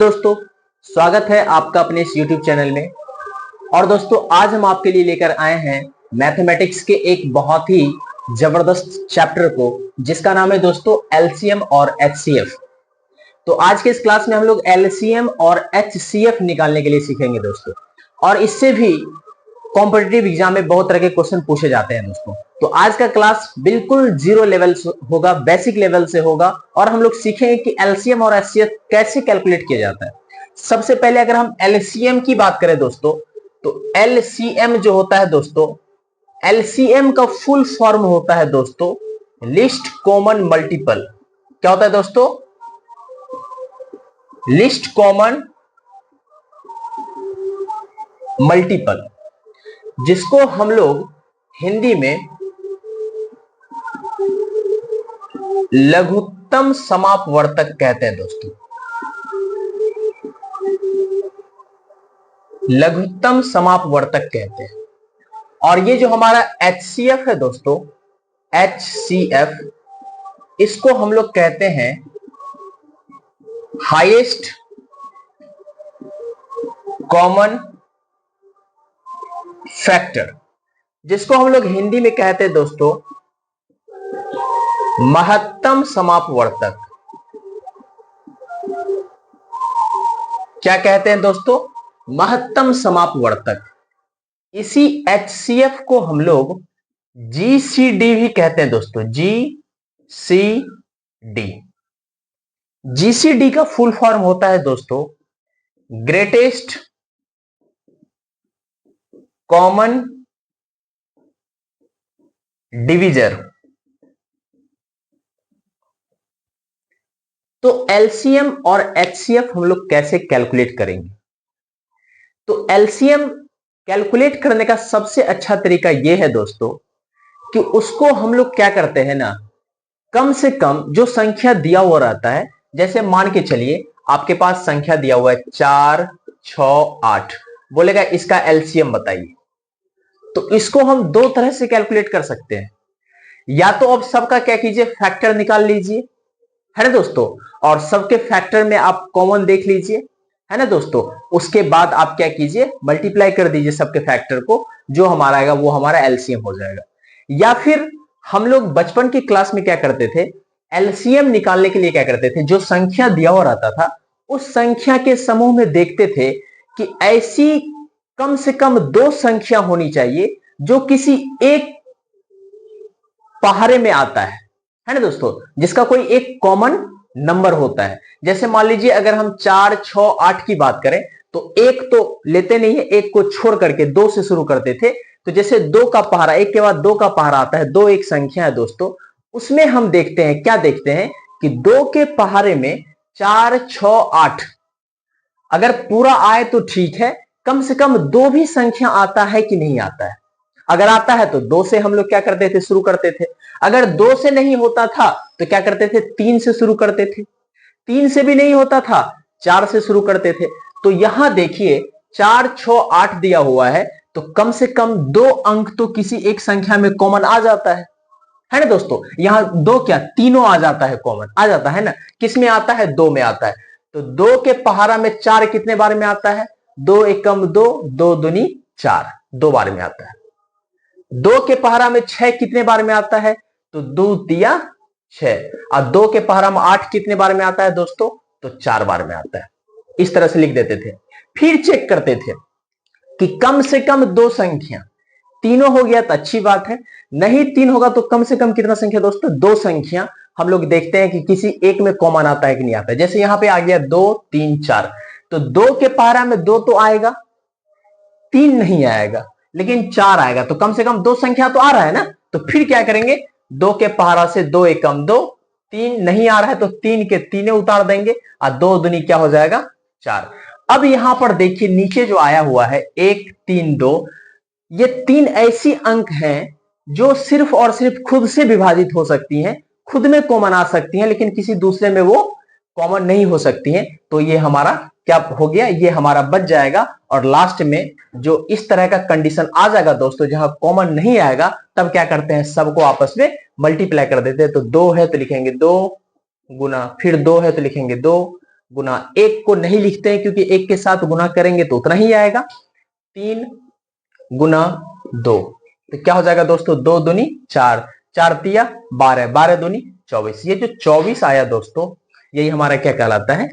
दोस्तों, स्वागत है आपका अपने इस YouTube चैनल में। और दोस्तों, आज हम आपके लिए लेकर आए हैं मैथमेटिक्स के एक बहुत ही जबरदस्त चैप्टर को, जिसका नाम है दोस्तों LCM और HCF। तो आज के इस क्लास में हम लोग LCM और HCF निकालने के लिए सीखेंगे दोस्तों। और इससे भी कॉम्पिटिटिव एग्जाम में बहुत तरह के क्वेश्चन पूछे जाते हैं दोस्तों। तो आज का क्लास बिल्कुल जीरो लेवल होगा, बेसिक लेवल से होगा, और हम लोग सीखेंगे कि LCM और HCF कैसे कैलकुलेट किया जाता है। सबसे पहले अगर हम LCM की बात करें दोस्तों, तो LCM जो होता है दोस्तों, LCM का फुल फॉर्म होता है दोस्तों लिस्ट कॉमन मल्टीपल। क्या होता है दोस्तों? लिस्ट कॉमन मल्टीपल, जिसको हम लोग हिंदी में लघुत्तम समापवर्तक कहते हैं दोस्तों। लघुत्तम समापवर्तक कहते हैं। और ये जो हमारा HCF है दोस्तों, HCF, इसको हम लोग कहते हैं हाईएस्ट कॉमन फैक्टर, जिसको हम लोग हिंदी में कहते हैं दोस्तों महत्तम समापवर्तक। क्या कहते हैं दोस्तों? महत्तम समापवर्तक। इसी HCF को हम लोग GCD भी कहते हैं दोस्तों, GCD। GCD का फुल फॉर्म होता है दोस्तों ग्रेटेस्ट कॉमन डिविजर। तो LCM और HCF हम लोग कैसे कैलकुलेट करेंगे? तो LCM कैलकुलेट करने का सबसे अच्छा तरीका यह है दोस्तों कि उसको हम लोग क्या करते हैं ना, कम से कम जो संख्या दिया हुआ रहता है, जैसे मान के चलिए आपके पास संख्या दिया हुआ है 4, 6, 8, बोलेगा इसका LCM बताइए। तो इसको हम दो तरह से कैलकुलेट कर सकते हैं। या तो अब सबका क्या कीजिए, फैक्टर निकाल लीजिए, है ना दोस्तों, और सबके फैक्टर में आप कॉमन देख लीजिए, है ना दोस्तों। उसके बाद आप क्या कीजिए, मल्टीप्लाई कर दीजिए सबके फैक्टर को, जो हमारा आएगा वो हमारा LCM हो जाएगा। या फिर हम लोग बचपन की क्लास में क्या करते थे, LCM निकालने के लिए क्या करते थे, जो संख्या दिया हुआ रहता था उस संख्या के समूह में देखते थे कि ऐसी कम से कम दो संख्या होनी चाहिए जो किसी एक पहाड़े में आता है ना दोस्तों, जिसका कोई एक कॉमन नंबर होता है। जैसे मान लीजिए अगर हम 4, 6, 8 की बात करें, तो एक तो लेते नहीं है, एक को छोड़ करके दो से शुरू करते थे। तो जैसे दो का पहाड़ा, एक के बाद दो का पहाड़ा आता है, दो एक संख्या है दोस्तों, उसमें हम देखते हैं, क्या देखते हैं कि दो के पहाड़े में 4, 6, 8 अगर पूरा आए तो ठीक है, कम से कम दो भी संख्या आता है कि नहीं आता है। अगर आता है तो दो से हम लोग क्या करते थे, शुरू करते थे। अगर दो से नहीं होता था तो क्या करते थे, 3 से शुरू करते थे। 3 से भी नहीं होता था, 4 से शुरू करते थे। तो यहां देखिए 4, 6, 8 दिया हुआ है, तो कम से कम दो अंक तो किसी एक संख्या में कॉमन आ जाता है ना दोस्तों। यहां दो क्या, तीनों आ जाता है, कॉमन आ जाता है ना। किस में आता है, दो में आता है। तो दो के पहाड़ा में 4 कितने बार में आता है, 2 एकम 2, 2 दूनी 4, 2 बार में आता है। दो के पहाड़ा में 6 कितने बार में आता है, तो 2 तिया 6। और 2 के पहाड़ा में 8 कितने बार में आता है दोस्तों, तो 4 बार में आता है। इस तरह से लिख देते थे। फिर चेक करते थे कि कम से कम दो संख्या, तीनों हो गया तो अच्छी बात है, नहीं 3 होगा तो कम से कम कितना संख्या दोस्तों, दो संख्या हम लोग देखते हैं कि किसी एक में कॉमन आता है कि नहीं आता है। जैसे यहां पे आ गया 2, 3, 4, तो 2 के पहाड़ा में 2 तो आएगा, 3 नहीं आएगा, लेकिन 4 आएगा। तो कम से कम दो संख्या तो आ रहा है ना। तो फिर क्या करेंगे, 2 के पहाड़ा से 2 एकम 2, 3 नहीं आ रहा है तो 3 के तीने उतार देंगे, और 2 दूनी क्या हो जाएगा, 4। अब यहां पर देखिए नीचे जो आया हुआ है 1, 3, 2, ये 3 ऐसी अंक हैं जो सिर्फ और सिर्फ खुद से विभाजित हो सकती हैं, खुद में कॉमन आ सकती हैं, लेकिन किसी दूसरे में वो कॉमन नहीं हो सकती हैं। तो ये हमारा क्या हो गया, ये हमारा बच जाएगा। और लास्ट में जो इस तरह का कंडीशन आ जाएगा दोस्तों, जहां कॉमन नहीं आएगा, तब क्या करते हैं, सबको आपस में मल्टीप्लाई कर देते हैं। तो 2 है तो लिखेंगे 2 गुना, फिर 2 है तो लिखेंगे 2 गुना 1 को नहीं लिखते हैं क्योंकि 1 के साथ गुना करेंगे तो उतना ही आएगा। 3 गुना 2, तो क्या हो जाएगा दोस्तों, 2 दूनी 4, 4 तिया 12, 12 दूनी 24। ये जो 24 आया दोस्तों, यही हमारा क्या कहलाता है,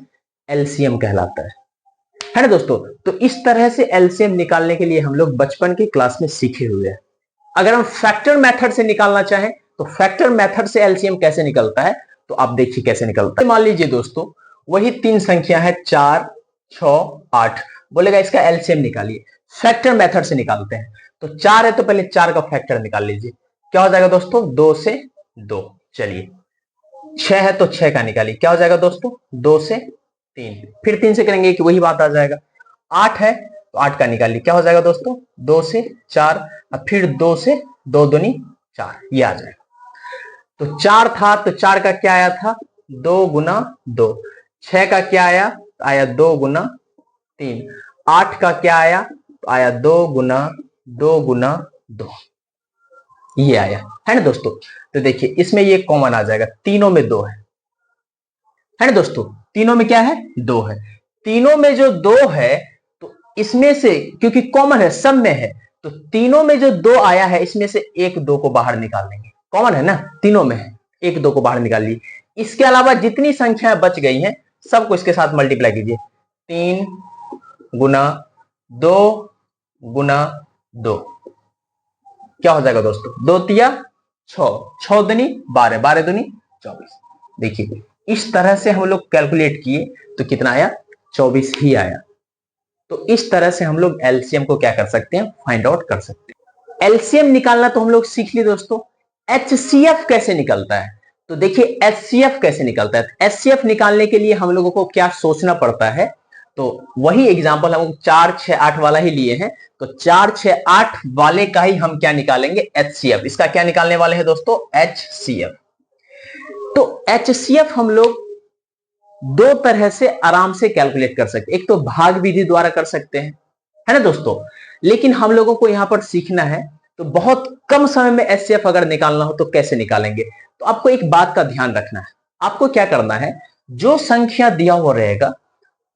एलसीएम कहलाता है ना दोस्तों। तो इस तरह से एलसीएम निकालने के लिए हम लोग बचपन की क्लास में सीखे हुए हैं। अगर हम फैक्टर मेथड से निकालना चाहें तो फैक्टर मेथड से एलसीएम कैसे निकलता है, तो आप देखिए कैसे निकलता है। मान लीजिए दोस्तों वही 3 संख्या है 4, 6, 8, बोलेगा इसका एलसीएम निकालिए। फैक्टर मेथड से निकालते हैं। तो 4 है तो पहले 4 का फैक्टर निकाल लीजिए, क्या हो जाएगा दोस्तों, 2 से 2। चलिए 6 है तो 6 का निकालिए, क्या हो जाएगा दोस्तों, 2 से 3। फिर 3 से करेंगे कि वही बात आ जाएगा। 8 है तो 8 का निकालिए, क्या हो जाएगा दोस्तों, 2 से 4, और फिर 2 से 2 दूनी 4, ये आ जाएगा। तो 4 था तो 4 का क्या आया था, 2 गुना 2। 6 का क्या आया, आया 2 गुना 3। 8 का क्या आया, आया 2 गुना 2 गुना 2, ये आया है ना दोस्तों। तो देखिए इसमें ये कॉमन आ जाएगा, तीनों में 2 है ना दोस्तों, तीनों में क्या है, 2 है। तीनों में जो 2 है तो इसमें से क्योंकि कॉमन है, सब में है, तो तीनों में जो 2 आया है इसमें से 1 2 को बाहर निकाल लेंगे। कॉमन है ना, तीनों में है, 1 2 को बाहर निकाल ली। इसके अलावा जितनी संख्याएं बच गई हैं सबको इसके साथ मल्टीप्लाई कीजिए। 3 गुना 2 गुना 2, क्या हो जाएगा दोस्तों, 2 तिया 6, 6 दूनी 12, 12 दूनी 24। देखिए इस तरह से हम लोग कैलकुलेट किए तो कितना आया, 24 ही आया। तो इस तरह से हम लोग एलसीएम को क्या कर सकते हैं, फाइंड आउट कर सकते हैं। एलसीएम निकालना तो हम लोग सीख लिए दोस्तों। एचसीएफ कैसे निकलता है, तो देखिए एचसीएफ कैसे निकलता है। एचसीएफ निकालने के लिए हम लोगों को क्या सोचना पड़ता है, तो वही एग्जांपल हम 4 6 8 वाला ही लिए हैं। तो 4 6 8 वाले का ही हम क्या निकालेंगे, एचसीएफ। इसका क्या निकालने वाले हैं दोस्तों, एचसीएफ। तो एचसीएफ हम लोग 2 तरह से आराम से कैलकुलेट कर सकते हैं। एक तो भाग विधि द्वारा कर सकते हैं, है ना दोस्तों, लेकिन हम लोगों को यहां पर सीखना है तो बहुत कम समय में एचसीएफ अगर निकालना हो तो कैसे निकालेंगे। तो आपको एक बात का ध्यान रखना है, आपको क्या करना है, जो संख्या दिया हुआ रहेगा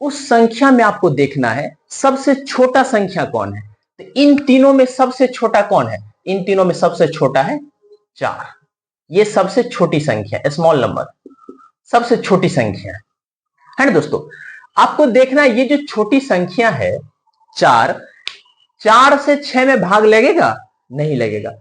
उस संख्या में आपको देखना है सबसे छोटा संख्या कौन है। तो इन तीनों में सबसे छोटा कौन है, इन तीनों में सबसे छोटा है 4। ये सबसे छोटी संख्या, स्मॉल नंबर, सबसे छोटी संख्या है ना दोस्तों। आपको देखना है ये जो छोटी संख्या है 4, 4 से 6 में भाग लगेगा, नहीं लगेगा।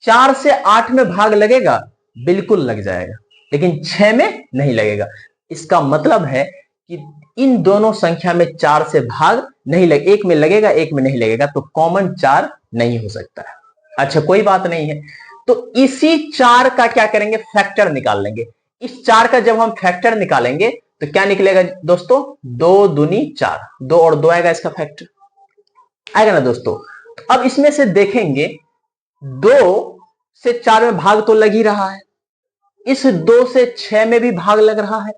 4 से 8 में भाग लगेगा, बिल्कुल लग जाएगा, लेकिन 6 में नहीं लगेगा। इसका मतलब है कि इन दोनों संख्या में 4 से भाग नहीं लगे, एक में लगेगा एक में नहीं लगेगा, तो कॉमन 4 नहीं हो सकता है। अच्छा कोई बात नहीं है, तो इसी 4 का क्या करेंगे, फैक्टर निकाल लेंगे। इस 4 का जब हम फैक्टर निकालेंगे तो क्या निकलेगा दोस्तों, 2 दूनी 4, 2 और 2 आएगा, इसका फैक्टर आएगा ना दोस्तों। अब इसमें से देखेंगे 2 से 4 में भाग तो लग ही रहा है, इस 2 से 6 में भी भाग लग रहा है,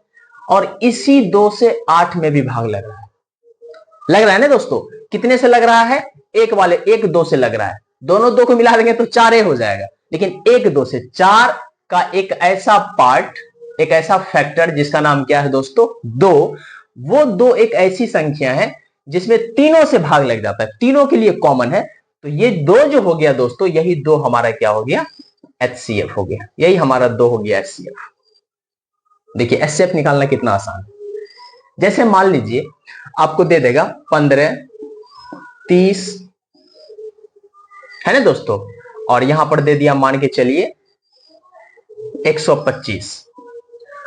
और इसी 2 से 8 में भी भाग लग रहा है ना दोस्तों। कितने से लग रहा है, एक वाले 1 2 से लग रहा है, दोनों 2 को मिला देंगे तो 4 हो जाएगा, लेकिन 1 2 से 4 का एक ऐसा पार्ट, एक ऐसा फैक्टर जिसका नाम क्या है दोस्तों, 2, वो 2 एक ऐसी संख्या है जिसमें तीनों से भाग लग जाता है, तीनों के लिए कॉमन है। तो ये 2 जो हो गया दोस्तों, यही 2 हमारा क्या हो गया, एचसीएफ हो गया, यही हमारा 2 हो गया एचसीएफ। देखिए एचसीएफ निकालना कितना आसान है। जैसे मान लीजिए आपको दे देगा 15 30, है ना दोस्तों, और यहां पर दे दिया मान के चलिए 125।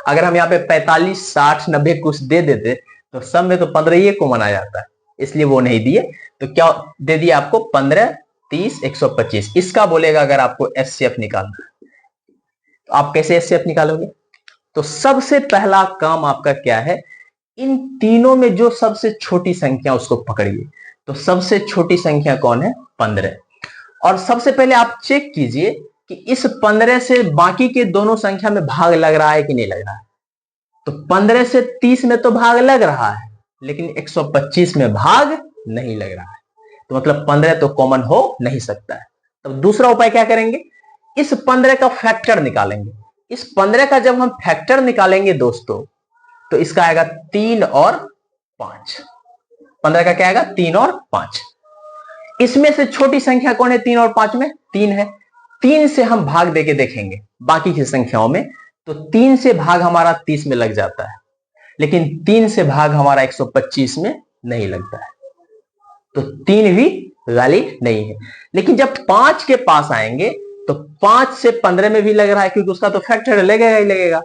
अगर हम यहाँ पे 45 60 90 कुछ दे देते तो सब में तो 15 ही कॉमन आ जाता है, इसलिए वो नहीं दिए। तो क्या दे दिया आपको, 15 30 125। इसका बोलेगा अगर आपको एचसीएफ निकालना है तो आप कैसे एचसीएफ निकालोगे। तो सबसे पहला काम आपका क्या है, इन तीनों में जो सबसे छोटी संख्या उसको पकड़िए। तो सबसे छोटी संख्या कौन है, 15। और सबसे पहले आप चेक कीजिए कि इस 15 से बाकी के दोनों संख्या में भाग लग रहा है कि नहीं लग रहा है। तो 15 से 30 में तो भाग लग रहा है, लेकिन 125 में भाग नहीं लग रहा है, तो मतलब 15 तो कॉमन हो नहीं सकता है। तो दूसरा उपाय क्या करेंगे, इस 15 का फैक्टर निकालेंगे। इस 15 का जब हम फैक्टर निकालेंगे दोस्तों, तो इसका आएगा 3 और 5। 15 का क्या आएगा? 3 और 5। इसमें से छोटी संख्या कौन है 3 और 5 में? 3 है। 3 से हम भाग देके देखेंगे बाकी की संख्याओं में, तो 3 से भाग हमारा 30 में लग जाता है, लेकिन 3 से भाग हमारा 125 में नहीं लगता है, तो 3 भी वैलिड नहीं है। लेकिन जब 5 के पास आएंगे तो 5 से 15 में भी लग रहा है, क्योंकि उसका तो फैक्टर लगेगा ही लगेगा,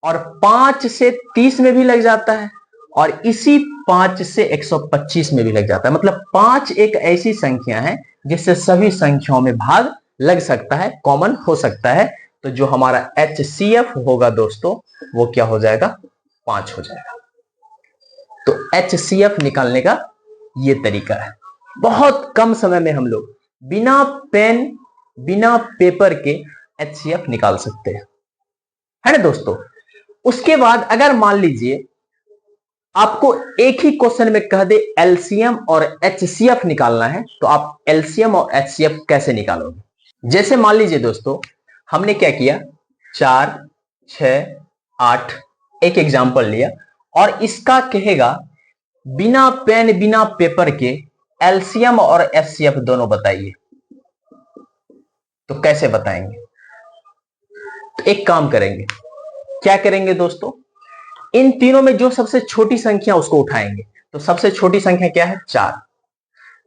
और 5 से 30 में भी लग जाता है, और इसी 5 से 125 में भी लग जाता है। मतलब 5 एक ऐसी संख्या है जिससे सभी संख्याओं में भाग लग सकता है, कॉमन हो सकता है। तो जो हमारा HCF होगा दोस्तों, वो क्या हो जाएगा? 5 हो जाएगा। तो HCF निकालने का ये तरीका है। बहुत कम समय में हम लोग बिना पेन बिना पेपर के HCF निकाल सकते हैं, है ना दोस्तों। उसके बाद अगर मान लीजिए आपको एक ही क्वेश्चन में कह दे LCM और HCF निकालना है, तो आप LCM और HCF कैसे निकालोगे? जैसे मान लीजिए दोस्तों, हमने क्या किया, 4, 6, 8 एक एग्जाम्पल लिया, और इसका कहेगा बिना पेन बिना पेपर के LCM और HCF दोनों बताइए। तो कैसे बताएंगे? तो एक काम करेंगे, क्या करेंगे दोस्तों, इन तीनों में जो सबसे छोटी संख्या उसको उठाएंगे। तो सबसे छोटी संख्या क्या है? 4।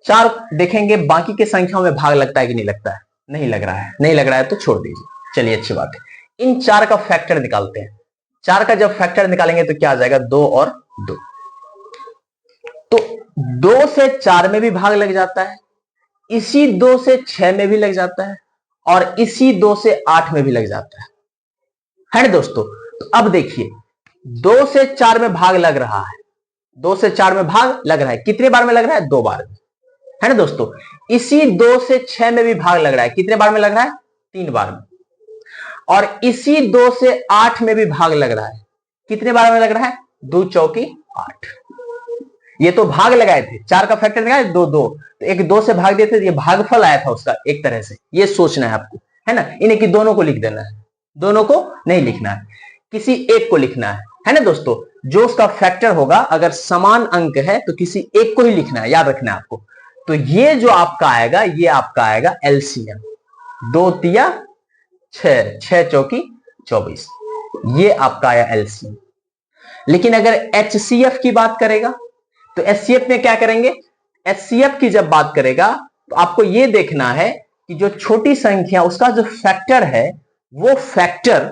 4 देखेंगे बाकी के संख्याओं में भाग लगता है कि नहीं लगता है? नहीं लग रहा है। नहीं लग रहा है तो छोड़ दीजिए, चलिए अच्छी बात है। इन 4 का फैक्टर निकालते हैं। 4 का जब फैक्टर निकालेंगे तो क्या आ जाएगा? 2 और 2। तो 2 से 4 में भी भाग लग जाता है, इसी 2 से 6 में भी लग जाता है, और इसी 2 से 8 में भी लग जाता है ना दोस्तों। तो अब देखिए, 2 से 4 में भाग लग रहा है, 2 से 4 में भाग लग रहा है, कितने बार में लग रहा है? 2 बार में, है ना दोस्तों। इसी 2 से 6 में भी भाग लग रहा है, कितने बार में लग रहा है? 3 बार में। और इसी 2 से 8 में भी भाग लग रहा है, कितने बार में लग रहा है? 2 चौकी 8। ये तो भाग लगाए थे, 4 का फैक्टर लगाए 2 2, तो एक 2 से भाग देते, ये भागफल आया था उसका एक तरह से। ये सोचना है आपको, है ना। इन्हें कि दोनों को लिख देना है, दोनों को नहीं लिखना है, किसी एक को लिखना है ना दोस्तों। जो उसका फैक्टर होगा, अगर समान अंक है तो किसी एक को ही लिखना है, याद रखना है आपको। तो ये जो आपका आएगा, ये आपका आएगा LCM। 2 तिया 6, 6 चौकी 24, ये आपका आया LCM। लेकिन अगर HCF की बात करेगा तो HCF में क्या करेंगे? HCF की जब बात करेगा तो आपको यह देखना है कि जो छोटी संख्या उसका जो फैक्टर है, वो फैक्टर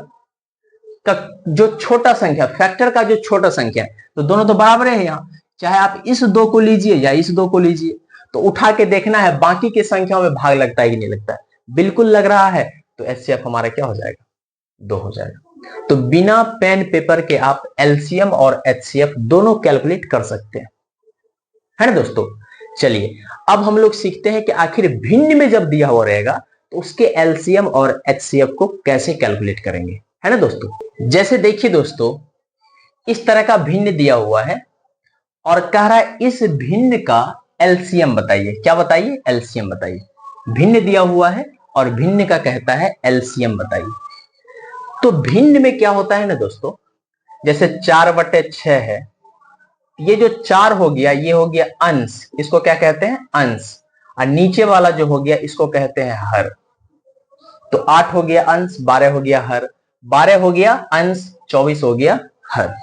का जो छोटा संख्या, फैक्टर का जो छोटा संख्या है, तो दोनों तो बराबर है यहां, चाहे आप इस 2 को लीजिए या इस 2 को लीजिए। तो उठा के देखना है बाकी की संख्याओं में भाग लगता है कि नहीं लगता है। बिल्कुल लग रहा है, तो HCF हमारा क्या हो जाएगा? 2 हो जाएगा। तो बिना पेन पेपर के आप LCM और HCF दोनों कैलकुलेट कर सकते हैं, है ना दोस्तों। चलिए अब हम लोग सीखते हैं कि आखिर भिन्न में जब दिया हुआ रहेगा तो उसके LCM और HCF को कैसे कैलकुलेट करेंगे, है ना दोस्तों। जैसे देखिए दोस्तों, इस तरह का भिन्न दिया हुआ है और कह रहा है इस भिन्न का LCM बताइए। क्या बताइए? LCM बताइए। भिन्न दिया हुआ है और भिन्न का कहता है LCM बताइए। तो भिन्न में क्या होता है ना दोस्तों, जैसे 4/6 है, ये जो 4 हो गया, ये हो गया अंश, इसको क्या कहते हैं? अंश। और नीचे वाला जो हो गया, इसको कहते हैं हर। तो 8 हो गया अंश, 12 हो गया हर, 12 हो गया अंश, 24 हो गया हर।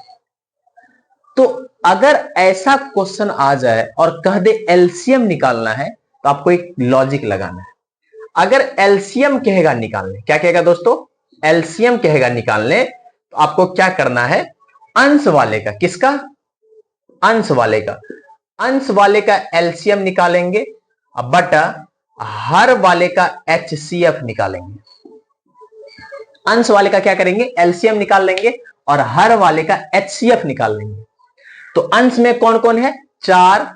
तो अगर ऐसा क्वेश्चन आ जाए और कह दे LCM निकालना है, तो आपको एक लॉजिक लगाना है। अगर LCM कहेगा निकालने, क्या कहेगा दोस्तों? LCM कहेगा निकालने, तो आपको क्या करना है? अंश वाले का, किसका? अंश वाले का, अंश वाले का LCM निकालेंगे, बटा हर वाले का HCF निकालेंगे। अंश वाले का क्या करेंगे? LCM निकाल लेंगे और हर वाले का HCF निकाल लेंगे। तो अंश में कौन कौन है? 4,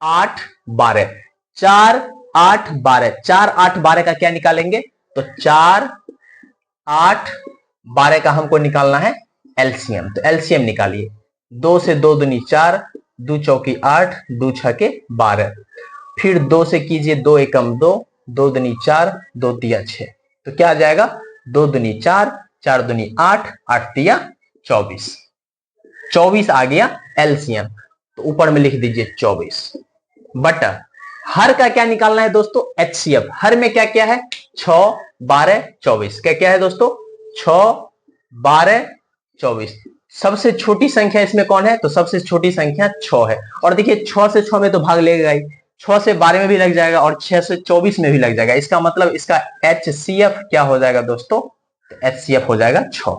8, 12। 4, 8, 12, 4, 8, 12 का क्या निकालेंगे? तो 4, 8, 12 का हमको निकालना है LCM। तो LCM निकालिए। 2 से 2 दूनी 4, 2 चौकी 8, 2 छके 12। फिर 2 से कीजिए 2 एकम 2, 2 दूनी 4, 2 तिया 6। तो क्या आ जाएगा? 2 दूनी 4, 4 दूनी 8, 8 तिया 24। 24 आ गया एलसीएम, तो ऊपर में लिख दीजिए 24 बटा हर का क्या निकालना है दोस्तों, एचसीएफ। हर में क्या क्या है, 6 12 24। क्या क्या है दोस्तों, 6 12 24। सबसे छोटी संख्या इसमें कौन है, तो सबसे छोटी संख्या 6 है। और देखिए 6 से 6 में तो भाग लेगा ही, 6 से 12 में भी लग जाएगा और 6 से 24 में भी लग जाएगा। इसका मतलब इसका एचसीएफ क्या हो जाएगा दोस्तों, एचसीएफ हो जाएगा 6,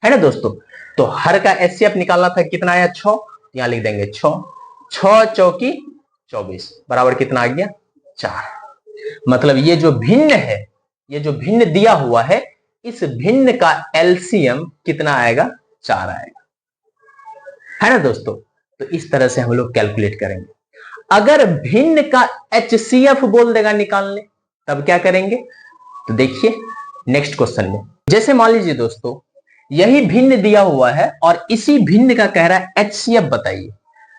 है ना दोस्तों। तो हर का एचसीएफ निकालना था, कितना आया 6, यहां लिख देंगे 6, 6 चौकी 24 बराबर कितना आ गया 4। मतलब ये जो भिन्न है, ये जो भिन्न दिया हुआ है, इस भिन्न का एलसीएम कितना आएगा, 4 आएगा, है ना दोस्तों। तो इस तरह से हम लोग कैलकुलेट करेंगे। अगर भिन्न का एचसीएफ बोल देगा निकालने, तब क्या करेंगे, तो देखिए नेक्स्ट क्वेश्चन में, जैसे मान लीजिए दोस्तों यही भिन्न दिया हुआ है और इसी भिन्न का कह रहा है एचसीएफ बताइए,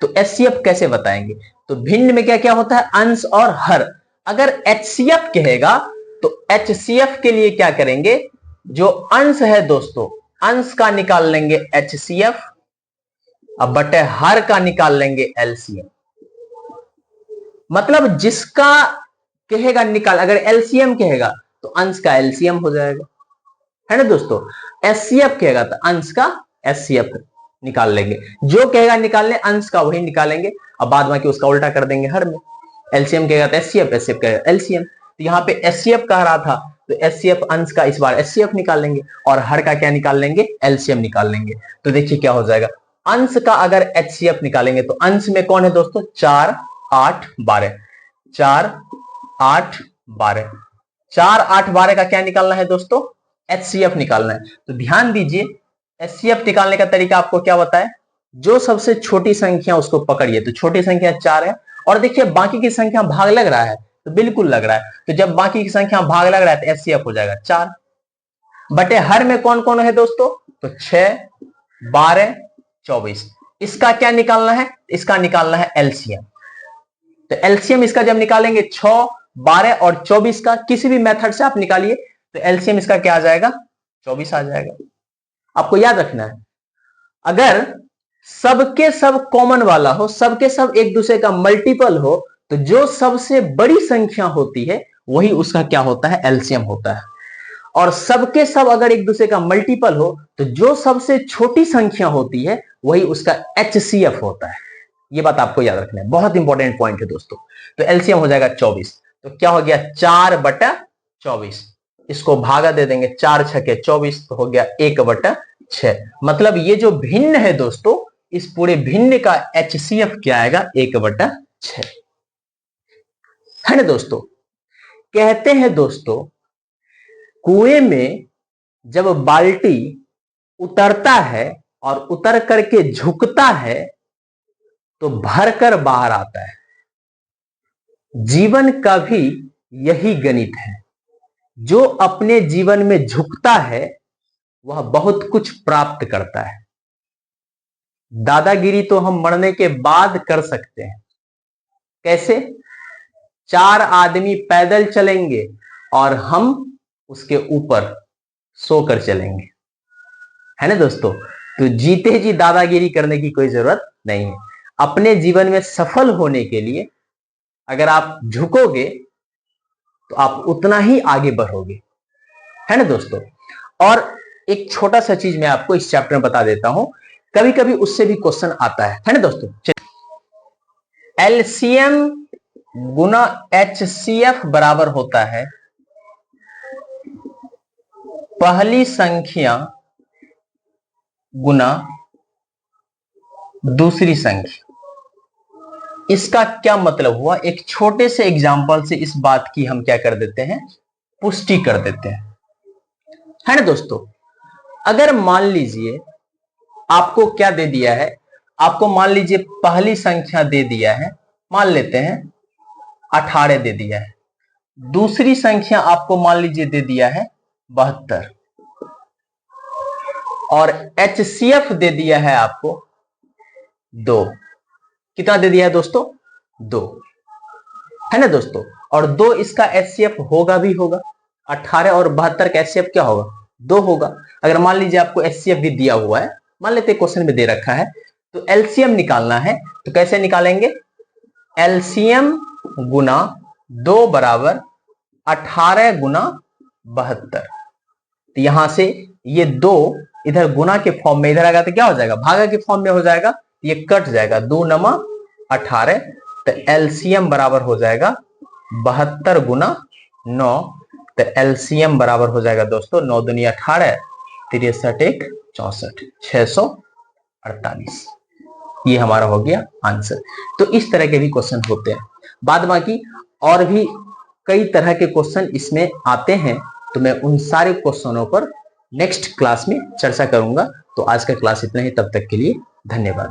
तो एचसीएफ कैसे बताएंगे। तो भिन्न में क्या क्या होता है, अंश और हर। अगर एचसीएफ कहेगा तो एचसीएफ के लिए क्या करेंगे, जो अंश है दोस्तों, अंश का निकाल लेंगे एचसीएफ, अब बटे हर का निकाल लेंगे एलसीएम। मतलब जिसका कहेगा निकाल, अगर एलसीएम कहेगा तो अंश का एलसीएम हो जाएगा, है ना दोस्तों। एचसीएफ कहेगा तो अंश का एचसीएफ निकाल लेंगे, जो कहेगा निकालने अंश का वही निकालेंगे, अब बाद बाकी उसका उल्टा कर देंगे हर में। एलसीएम कहेगा तो एचसीएफ, एचसीएफ कहेगा एलसीएम। तो यहाँ पे एचसीएफ कह रहा था तो एचसीएफ अंश का इस बार एचसीएफ निकाल लेंगे और हर का क्या निकाल लेंगे, एलसीएम निकाल लेंगे। तो देखिए क्या हो जाएगा, अंश का अगर एचसीएफ निकालेंगे तो अंश में कौन है दोस्तों, 4 8 12, 4 8 12, 4 8 12 का क्या निकालना है दोस्तों, एचसीएफ निकालना है। तो ध्यान दीजिए एचसीएफ निकालने का तरीका आपको क्या बताए, जो सबसे छोटी संख्या उसको पकड़िए, तो छोटी संख्या 4 है और देखिए बाकी की संख्या भाग लग रहा है, तो बिल्कुल लग रहा है। तो जब बाकी की संख्या भाग लग रहा है तो एचसीएफ हो जाएगा 4 बटे हर में कौन कौन है दोस्तों, तो 6 12 24। इसका क्या निकालना है, इसका निकालना है एलसीएम। तो एलसीएम इसका जब निकालेंगे 6 12 और 24 का किसी भी मेथड से आप निकालिए, तो एलसीएम इसका क्या आ जाएगा, 24 आ जाएगा। आपको याद रखना है, अगर सबके सब कॉमन वाला हो, सबके सब एक दूसरे का मल्टीपल हो, तो जो सबसे बड़ी संख्या होती है वही उसका क्या होता है, एलसीएम होता है। और सबके सब अगर एक दूसरे का मल्टीपल हो, तो जो सबसे छोटी संख्या होती है वही उसका एचसीएफ होता है। ये बात आपको याद रखना है, बहुत इंपॉर्टेंट पॉइंट है दोस्तों। तो एलसीएम हो जाएगा 24, तो क्या हो गया 4 बटा 24, इसको भागा दे देंगे, 4 छके 24, तो हो गया 1 बटा 6। मतलब ये जो भिन्न है दोस्तों, इस पूरे भिन्न का एचसीएफ क्या आएगा, 1 बटा 6, है ना दोस्तों। कहते हैं दोस्तों कुएं में जब बाल्टी उतरता है और उतर करके झुकता है तो भरकर बाहर आता है। जीवन का भी यही गणित है, जो अपने जीवन में झुकता है वह बहुत कुछ प्राप्त करता है। दादागिरी तो हम मरने के बाद कर सकते हैं। कैसे, 4 आदमी पैदल चलेंगे और हम उसके ऊपर सोकर चलेंगे, है ना दोस्तों। तो जीते जी दादागिरी करने की कोई जरूरत नहीं है। अपने जीवन में सफल होने के लिए अगर आप झुकोगे तो आप उतना ही आगे बढ़ोगे, है ना दोस्तों। और एक छोटा सा चीज मैं आपको इस चैप्टर में बता देता हूं, कभी कभी उससे भी क्वेश्चन आता है ना दोस्तों। एलसीएम गुना एचसीएफ बराबर होता है पहली संख्या गुना दूसरी संख्या। इसका क्या मतलब हुआ, एक छोटे से एग्जांपल से इस बात की हम क्या कर देते हैं, पुष्टि कर देते हैं, है ना दोस्तों। अगर मान लीजिए आपको क्या दे दिया है, आपको मान लीजिए पहली संख्या दे दिया है, मान लेते हैं 18 दे दिया है, दूसरी संख्या आपको मान लीजिए दे दिया है 72 और एचसीएफ दे दिया है आपको 2। कितना दे दिया है दोस्तों, 2, है ना दोस्तों। और 2 इसका एचसीएफ होगा भी होगा, 18 और 72 का एचसीएफ क्या होगा, 2 होगा। अगर मान लीजिए आपको एचसीएफ भी दिया हुआ है मान लेते क्वेश्चन में दे रखा है, तो एलसीएम निकालना है, तो कैसे निकालेंगे? एलसीएम गुना 2 बराबर 18 गुना 72। तो यहां से ये 2 इधर गुना के फॉर्म में इधर आएगा तो क्या हो जाएगा? भागा के फॉर्म में हो जाएगा, ये कट जाएगा, 2 नमा 18। तो एलसीएम बराबर हो जाएगा 72 गुना 9। तो एलसीएम बराबर हो जाएगा दोस्तों 9 दूनी 18, 63 1 64, 648। ये हमारा हो गया आंसर। तो इस तरह के भी क्वेश्चन होते हैं। बाद बाकी और भी कई तरह के क्वेश्चन इसमें आते हैं, तो मैं उन सारे क्वेश्चनों पर नेक्स्ट क्लास में चर्चा करूंगा। तो आज का क्लास इतना ही, तब तक के लिए धन्यवाद।